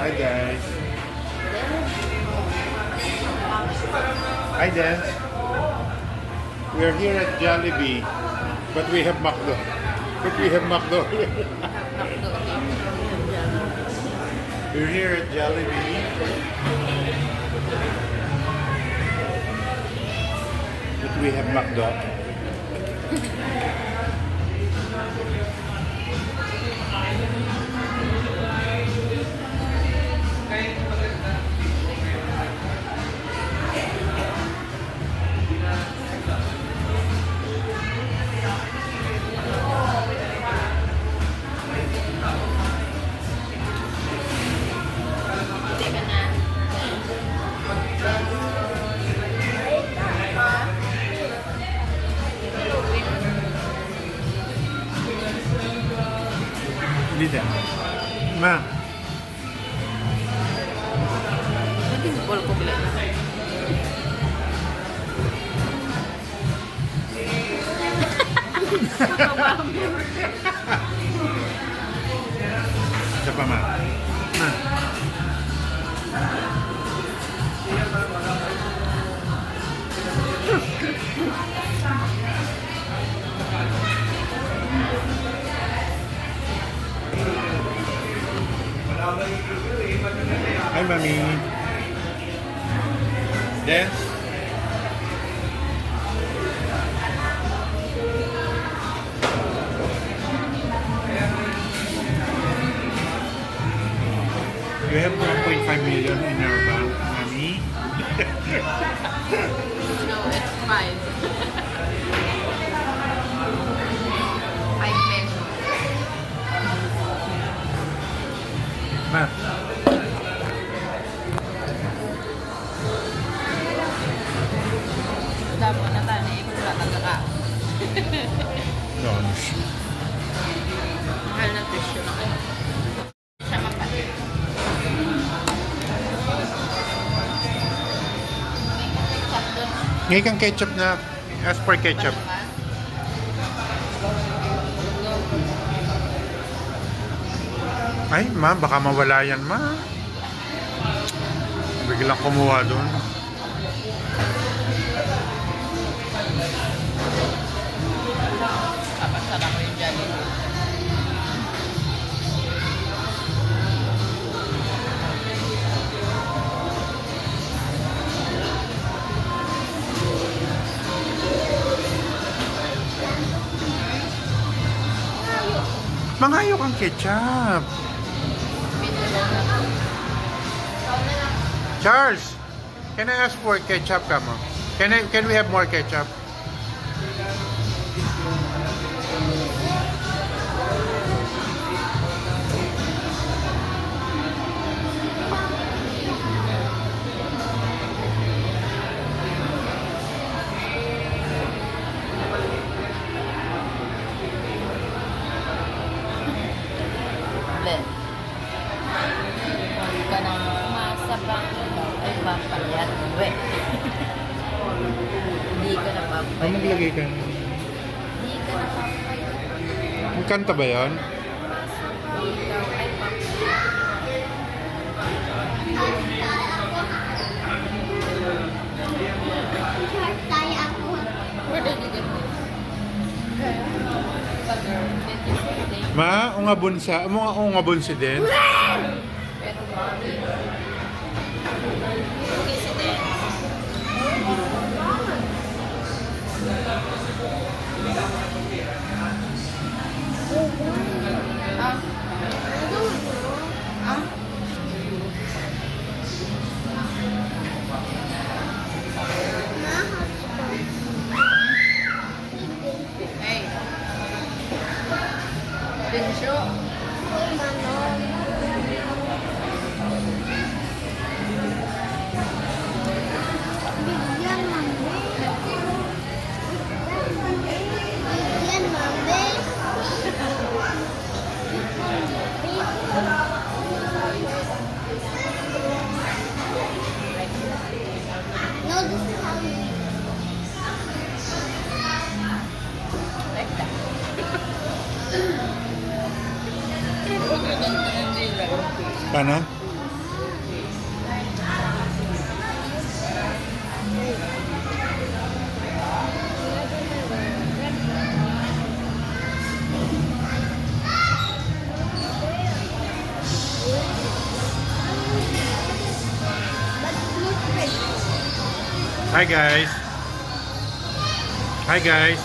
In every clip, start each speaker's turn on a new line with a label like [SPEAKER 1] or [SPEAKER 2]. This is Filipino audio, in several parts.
[SPEAKER 1] Hi guys. Hi Dance. We are here at Jollibee, but we have McDo. We're here at Jollibee. But we have McDo. Dito. Ma.
[SPEAKER 2] Nanti bol ko bilang.
[SPEAKER 1] Isa pa ma. Ma. Hi, Mami. Dance. You have 1.5 million in your bank, Mami.
[SPEAKER 2] No, it's 5. 5 pesos.
[SPEAKER 1] Ma.
[SPEAKER 2] Dapat na tayo na ikula talaga.
[SPEAKER 1] Gosh.
[SPEAKER 2] Mahal na presyo na kayo. Siya mapatid.
[SPEAKER 1] Ngayon kang ketchup na. Ask for ketchup. Ay, ma, baka mawala yan, ma. Biglang kumuha doon.
[SPEAKER 2] Papasara ko yung Jollibee.
[SPEAKER 1] Mangayo kang ketchup. Charles, can I ask for ketchup, come on? Can we have more ketchup?
[SPEAKER 2] Len. Huwag ka nang umasa pa. Ay, papayat. We. Hindi ka na papayat.
[SPEAKER 1] Maglagay ka.
[SPEAKER 2] Hindi ka na papayat.
[SPEAKER 1] Ang kanta ba yan?
[SPEAKER 2] Ikaw ay papayat. Where did you get this?
[SPEAKER 1] Ma, unga bunsa. Unga bunsi din.
[SPEAKER 2] Pero okay. Okay si Dance. Ah. Ah. Hey. Pinsyo.
[SPEAKER 1] Sana? Hi guys. Hi guys.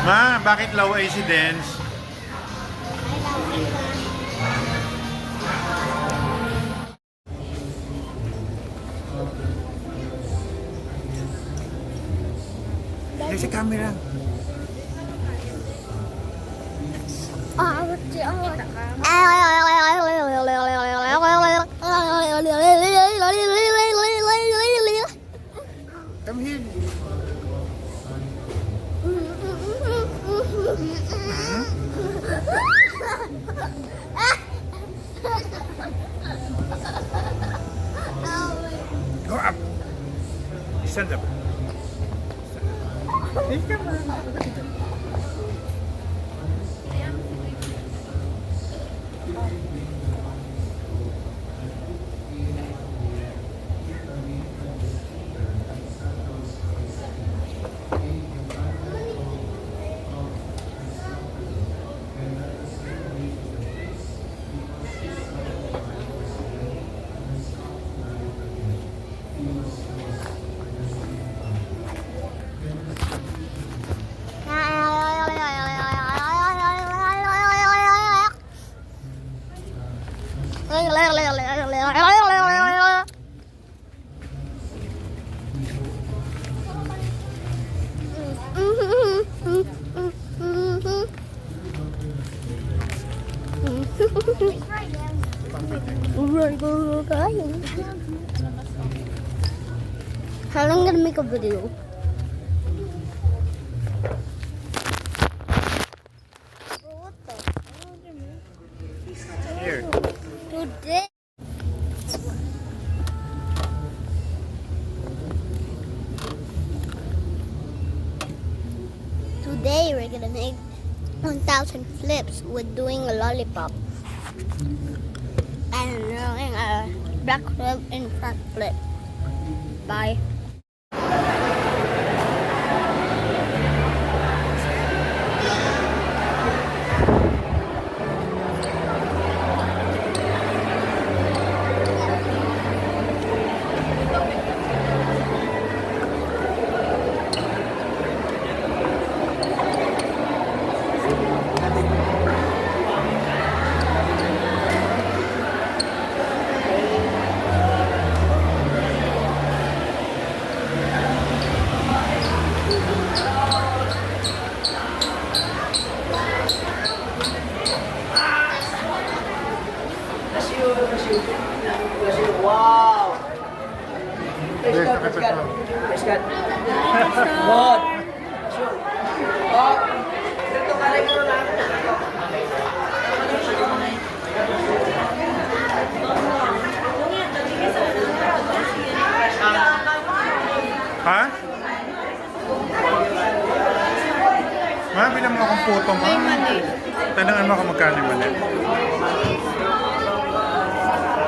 [SPEAKER 1] Ma, bakit low incidence? Sa camera. Come here. Go up. Stand up. Come on.
[SPEAKER 3] How long gonna make a video?
[SPEAKER 1] Here.
[SPEAKER 3] Today. Today we're gonna make 1,000 flips with doing a lollipop and doing a back flip and front flip. Bye.
[SPEAKER 4] Wow!
[SPEAKER 1] Yes, nakapit mo.
[SPEAKER 4] Praise God. God. Oh, ito ka rin mo lang.
[SPEAKER 1] Ha? Ma, bilang mo akong puto mo.
[SPEAKER 2] May mali.
[SPEAKER 1] Tanungan mo kung magkano yung mali.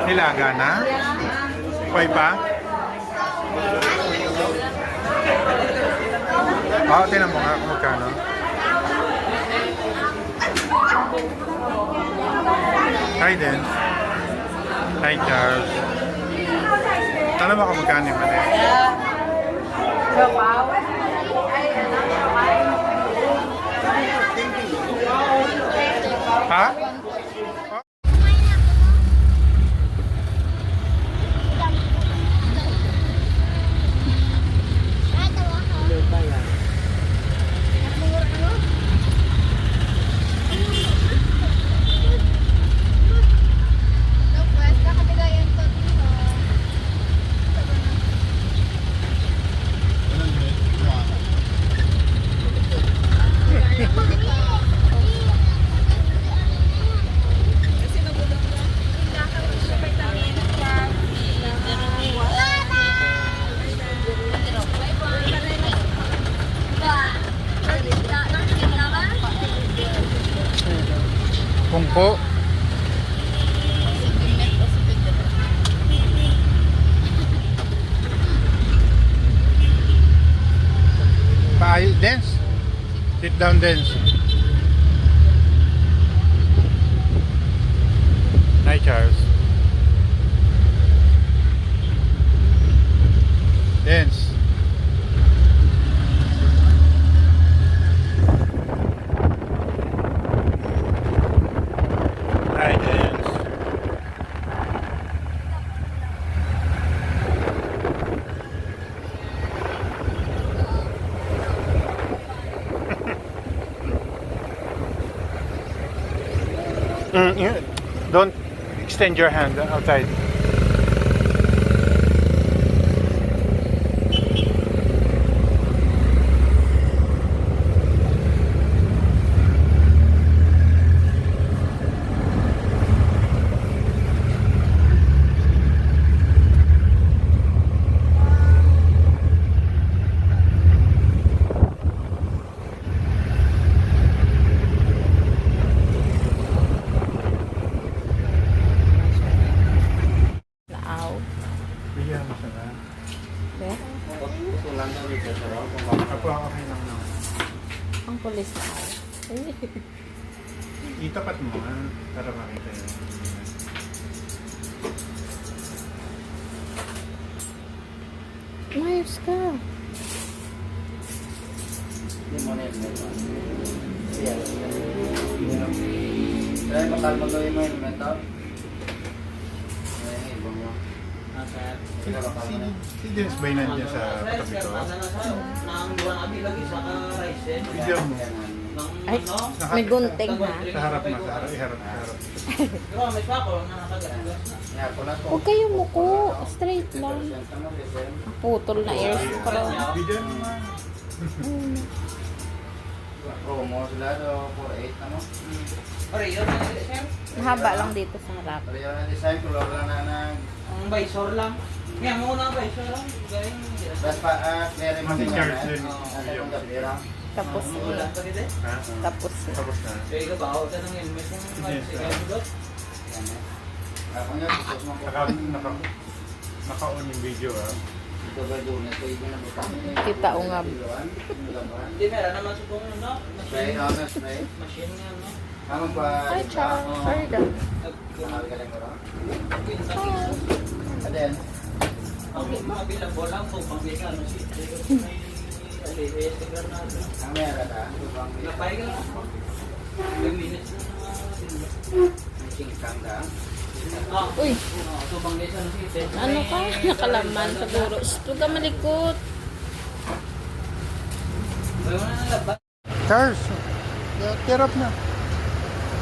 [SPEAKER 1] Nilaga na? Pwede pa? Oo, tinan mo nga kung magkano. Hi, Den. Hi, Charles. Tanong mo kung magkano yung mali.
[SPEAKER 4] Wow.
[SPEAKER 1] Ha? Dance. Sit down, dance. Hi, Charles. Dance. Hi, dance. Don't extend your hand outside.
[SPEAKER 2] Naaw.
[SPEAKER 1] Bigyan mo siya na.
[SPEAKER 2] Be?
[SPEAKER 1] Ako okay lang na.
[SPEAKER 2] Ang pulis naaw.
[SPEAKER 1] Itapat mo ha, para makita yun.
[SPEAKER 2] Mayos ka.
[SPEAKER 4] Dahil bakal mo gawin mo yung mento? Ayan, ibang mo.
[SPEAKER 1] Si Dance ba yun nandiyan sa katabi ko? Bigyan mo.
[SPEAKER 2] Ay, may gunting ha.
[SPEAKER 1] Sa harap na, sa harap, iharap, iharap.
[SPEAKER 2] Huwag kayo muko. Straight lang. Putol na ears ko pala.
[SPEAKER 1] Bigyan mo nga.
[SPEAKER 4] Promo sila do 48 ano?
[SPEAKER 2] Mahaba lang dito sa harap.
[SPEAKER 4] Pareho na design, color lang na nag...
[SPEAKER 5] Ang visor lang. Kaya muna ang visor lang. Galing.
[SPEAKER 4] Bas pa, clear mo
[SPEAKER 1] Kasi
[SPEAKER 4] din
[SPEAKER 1] Charles
[SPEAKER 4] yan.
[SPEAKER 1] din.
[SPEAKER 4] Ano kung kapira?
[SPEAKER 2] Tapos
[SPEAKER 5] Wala pa dito.
[SPEAKER 1] Ha?
[SPEAKER 2] Tapos
[SPEAKER 1] Tapos na.
[SPEAKER 5] So, ikaw ba? Huwag ka nang helmet kung mag-sigurado.
[SPEAKER 4] Yan eh. Kung nga, putos mo ko.
[SPEAKER 1] Naka-on yung video ha.
[SPEAKER 4] Ito ba doon? Ito yung nabutang.
[SPEAKER 2] kita ungab.
[SPEAKER 5] Hindi, meron naman subong ano.
[SPEAKER 4] Spray, ano, spray.
[SPEAKER 5] Machine nga, no?
[SPEAKER 4] Ano pa?
[SPEAKER 2] Hi, Charles. Sorry ka.
[SPEAKER 4] Mahal ka lang ko lang.
[SPEAKER 5] Pinsan.
[SPEAKER 4] And then,
[SPEAKER 5] Ang mga bilabo lang kung pang-bisa, ano si may alibes, granada.
[SPEAKER 4] ang meron ha? Lubang
[SPEAKER 5] Lapay ka lang. 2 minutes na
[SPEAKER 4] ang singkang ka.
[SPEAKER 2] Uy,
[SPEAKER 5] subang nisa ano si
[SPEAKER 2] ano ka? Nakalaman siguro. Huwag ka malikot.
[SPEAKER 5] May wala na labas.
[SPEAKER 1] Charles, tirap na.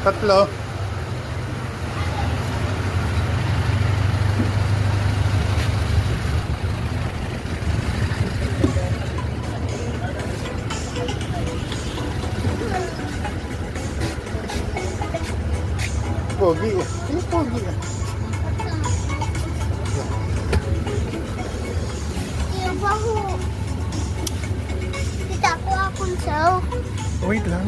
[SPEAKER 1] Tatlo. Pogi eh. Ano pogi eh?
[SPEAKER 3] Yung baho. Kita ko akong saw.
[SPEAKER 1] Wait lang.